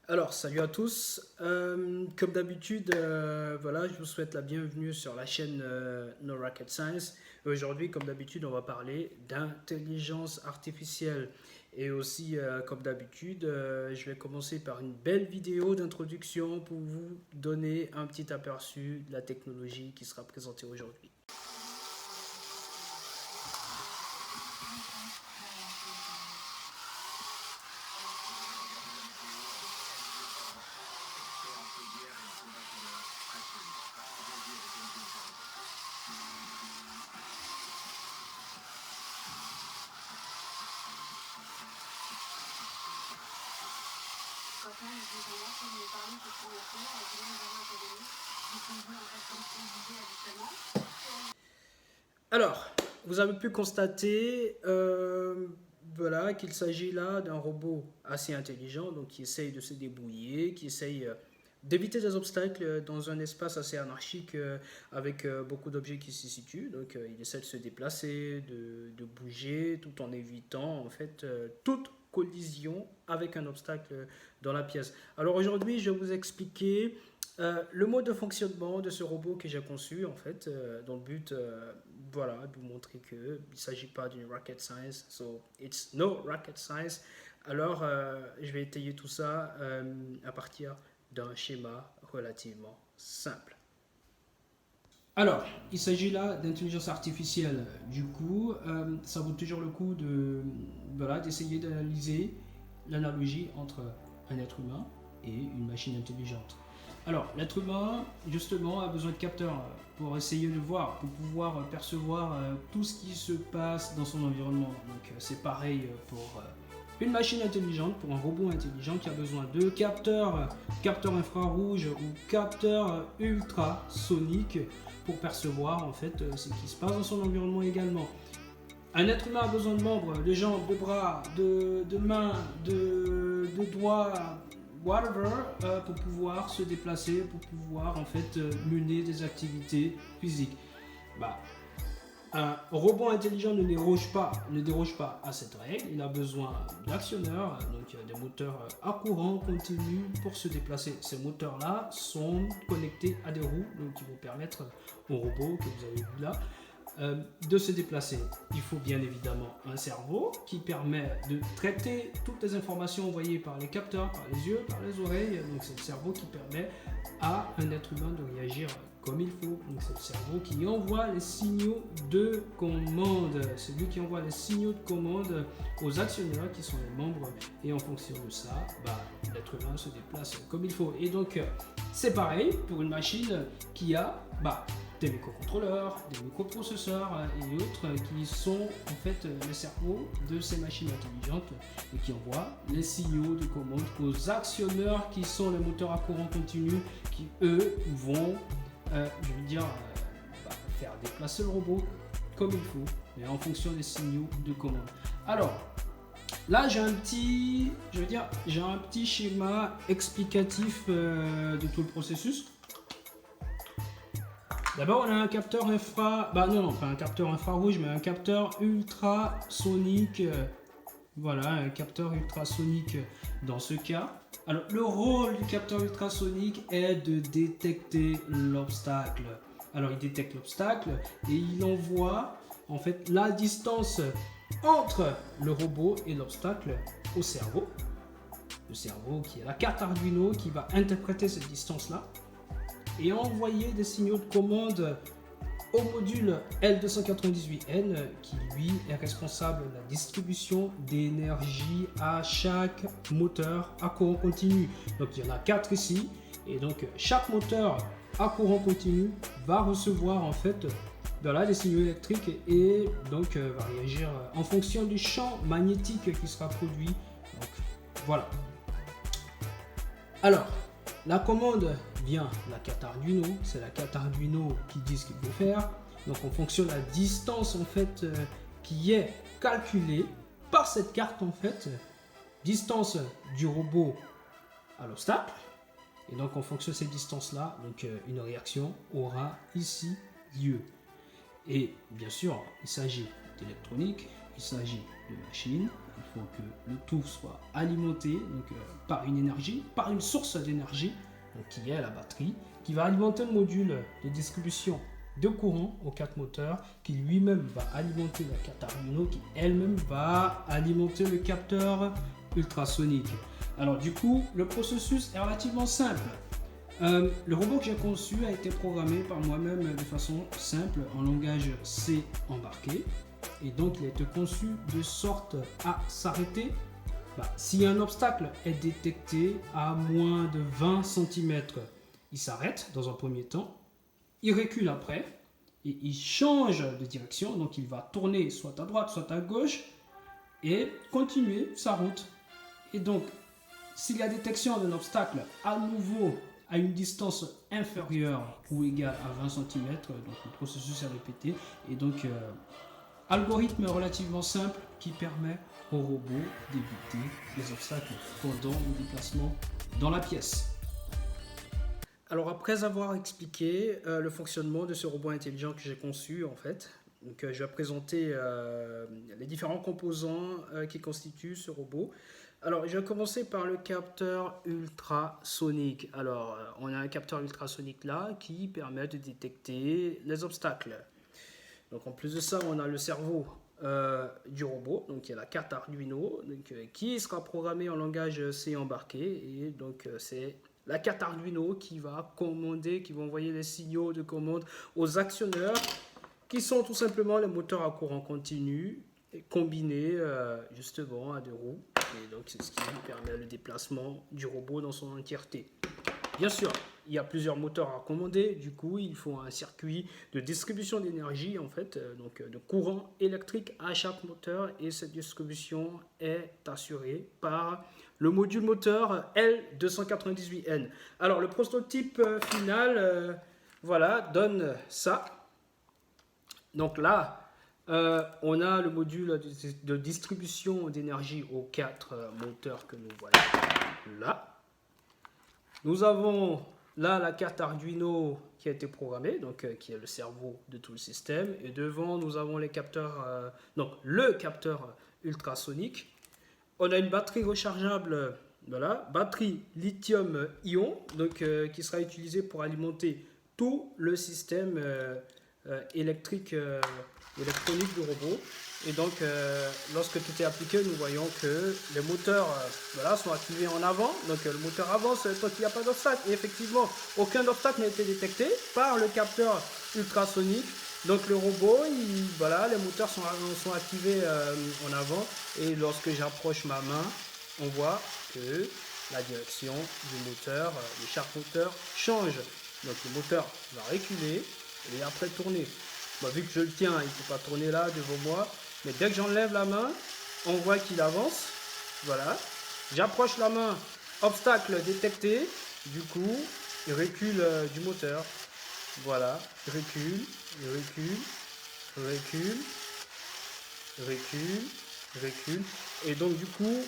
Alors, salut à tous. Comme d'habitude, voilà, je vous souhaite la bienvenue sur la chaîne No Rocket Science. Aujourd'hui, comme d'habitude, on va parler d'intelligence artificielle. Et aussi, comme d'habitude, je vais commencer par une belle vidéo d'introduction pour vous donner un petit aperçu de la technologie qui sera présentée aujourd'hui. Alors, vous avez pu constater voilà, qu'il s'agit là d'un robot assez intelligent, donc qui essaye de se débrouiller, qui essaye d'éviter des obstacles dans un espace assez anarchique avec beaucoup d'objets qui s'y situent. Donc, il essaie de se déplacer, de bouger, tout en évitant en fait toute collision avec un obstacle dans la pièce. Alors aujourd'hui, je vais vous expliquer le mode de fonctionnement de ce robot que j'ai conçu en fait, dans le but voilà, de vous montrer qu'il ne s'agit pas d'une rocket science, so it's no rocket science. Alors je vais étayer tout ça à partir d'un schéma relativement simple. Alors, il s'agit là d'intelligence artificielle. Du coup, ça vaut toujours le coup de, voilà, d'essayer d'analyser l'analogie entre un être humain et une machine intelligente. Alors, l'être humain, justement, a besoin de capteurs pour essayer de voir, pour pouvoir percevoir tout ce qui se passe dans son environnement. Donc, c'est pareil pour une machine intelligente, pour un robot intelligent qui a besoin de capteurs infrarouges ou capteurs ultrasoniques pour percevoir en fait ce qui se passe dans son environnement également. Un être humain a besoin de membres, de jambes, de bras, de mains, de doigts, whatever, pour pouvoir se déplacer, pour pouvoir en fait mener des activités physiques. Bah, un robot intelligent ne déroge pas à cette règle. Il a besoin d'actionneurs, donc des moteurs à courant continu pour se déplacer. Ces moteurs-là sont connectés à des roues, donc qui vont permettre au robot que vous avez vu là de se déplacer. Il faut bien évidemment un cerveau qui permet de traiter toutes les informations envoyées par les capteurs, par les yeux, par les oreilles. Donc c'est le cerveau qui permet à un être humain de réagir comme il faut. Donc c'est le cerveau qui envoie les signaux de commande. C'est lui qui envoie les signaux de commande aux actionnaires qui sont les membres. Et en fonction de ça, l'être humain se déplace comme il faut. Et donc c'est pareil pour une machine qui a des microcontrôleurs, des microprocesseurs et autres qui sont en fait le cerveau de ces machines intelligentes et qui envoient les signaux de commande aux actionneurs qui sont les moteurs à courant continu qui eux vont faire déplacer le robot comme il faut, mais en fonction des signaux de commande. Alors là, j'ai un petit schéma explicatif de tout le processus. D'abord, on a un capteur pas un capteur infrarouge, mais un capteur ultrasonique. Voilà, un capteur ultrasonique dans ce cas. Alors, le rôle du capteur ultrasonique est de détecter l'obstacle. Alors, il détecte l'obstacle et il envoie en fait la distance entre le robot et l'obstacle au cerveau. Le cerveau qui est la carte Arduino qui va interpréter cette distance-là et envoyer des signaux de commande au module L298N qui lui est responsable de la distribution d'énergie à chaque moteur à courant continu. Donc il y en a 4 ici et donc chaque moteur à courant continu va recevoir en fait des signaux électriques et donc va réagir en fonction du champ magnétique qui sera produit. Donc voilà. Alors, la commande vient de la carte Arduino, c'est la carte Arduino qui dit ce qu'il faut faire. Donc en fonction de la distance en fait qui est calculée par cette carte en fait, distance du robot à l'obstacle. Et donc en fonction de ces distances-là, donc une réaction aura ici lieu. Et bien sûr, il s'agit d'électronique, il s'agit de machine, il faut que le tout soit alimenté donc, par une énergie, par une source d'énergie, qui est la batterie, qui va alimenter le module de distribution de courant aux 4 moteurs, qui lui-même va alimenter la carte Arduino, qui elle-même va alimenter le capteur ultrasonique. Alors du coup, le processus est relativement simple. Le robot que j'ai conçu a été programmé par moi-même de façon simple en langage C embarqué. Et donc il a été conçu de sorte à s'arrêter si un obstacle est détecté à moins de 20 cm. Il s'arrête dans un premier temps, il recule après et il change de direction. Donc il va tourner soit à droite, soit à gauche et continuer sa route. Et donc, s'il y a détection d'un obstacle à nouveau à une distance inférieure ou égale à 20 cm, donc le processus est répété. Et donc, algorithme relativement simple qui permet au robot d'éviter les obstacles pendant le déplacement dans la pièce. Alors après avoir expliqué le fonctionnement de ce robot intelligent que j'ai conçu en fait, donc, je vais présenter les différents composants qui constituent ce robot. Alors, je vais commencer par le capteur ultrasonique. Alors, on a un capteur ultrasonique là qui permet de détecter les obstacles. Donc, en plus de ça, on a le cerveau du robot, donc il y a la carte Arduino, donc, qui sera programmée en langage C embarqué. Et donc, c'est la carte Arduino qui va commander, qui va envoyer les signaux de commande aux actionneurs, qui sont tout simplement les moteurs à courant continu combinés justement à 2 roues. Et donc c'est ce qui permet le déplacement du robot dans son entièreté. Bien sûr, il y a plusieurs moteurs à commander, du coup il faut un circuit de distribution d'énergie en fait, donc de courant électrique à chaque moteur, et cette distribution est assurée par le module moteur L298N. Alors le prototype final voilà, donne ça. Donc là, on a le module de distribution d'énergie aux 4 moteurs que nous voyons là. Nous avons là la carte Arduino qui a été programmée, donc qui est le cerveau de tout le système. Et devant, nous avons les capteurs, donc le capteur ultrasonique. On a une batterie rechargeable, voilà, batterie lithium-ion, donc qui sera utilisée pour alimenter tout le système électronique du robot. Et donc lorsque tout est appliqué, nous voyons que les moteurs voilà, sont activés en avant, donc le moteur avance tant qu'il n'y a pas d'obstacle, et effectivement aucun obstacle n'a été détecté par le capteur ultrasonique. Donc le robot, voilà, les moteurs sont activés en avant, et lorsque j'approche ma main, on voit que la direction du moteur, de chaque moteur change. Donc le moteur va reculer et après tourner. Bon, vu que je le tiens, il ne peut pas tourner là devant moi, mais dès que j'enlève la main, on voit qu'il avance. Voilà. J'approche la main, obstacle détecté. Du coup, il recule du moteur. Voilà. Il recule, il recule, il recule, il recule, il recule. Et donc du coup,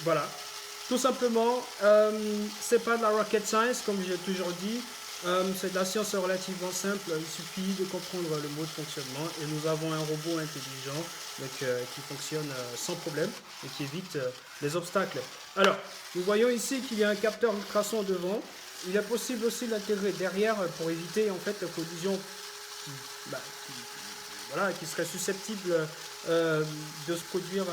voilà. Tout simplement, c'est pas de la rocket science, comme j'ai toujours dit. C'est de la science relativement simple, il suffit de comprendre le mode de fonctionnement et nous avons un robot intelligent donc, qui fonctionne sans problème et qui évite les obstacles. Alors, nous voyons ici qu'il y a un capteur ultrason devant. Il est possible aussi de l'intégrer derrière pour éviter en fait la collision qui serait susceptible de se produire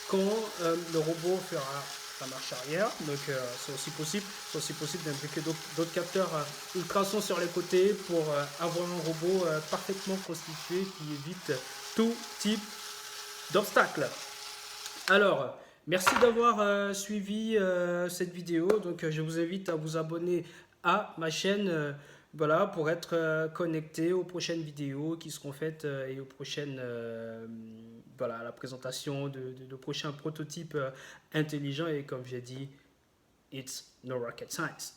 quand le robot fera la marche arrière. Donc c'est aussi possible d'impliquer d'autres capteurs ultrasons sur les côtés pour avoir un robot parfaitement constitué qui évite tout type d'obstacle. Alors, merci d'avoir suivi cette vidéo. Donc je vous invite à vous abonner à ma chaîne voilà, pour être connecté aux prochaines vidéos qui seront faites et aux prochaines voilà, à la présentation de prochains prototypes intelligents. Et comme j'ai dit, it's no rocket science.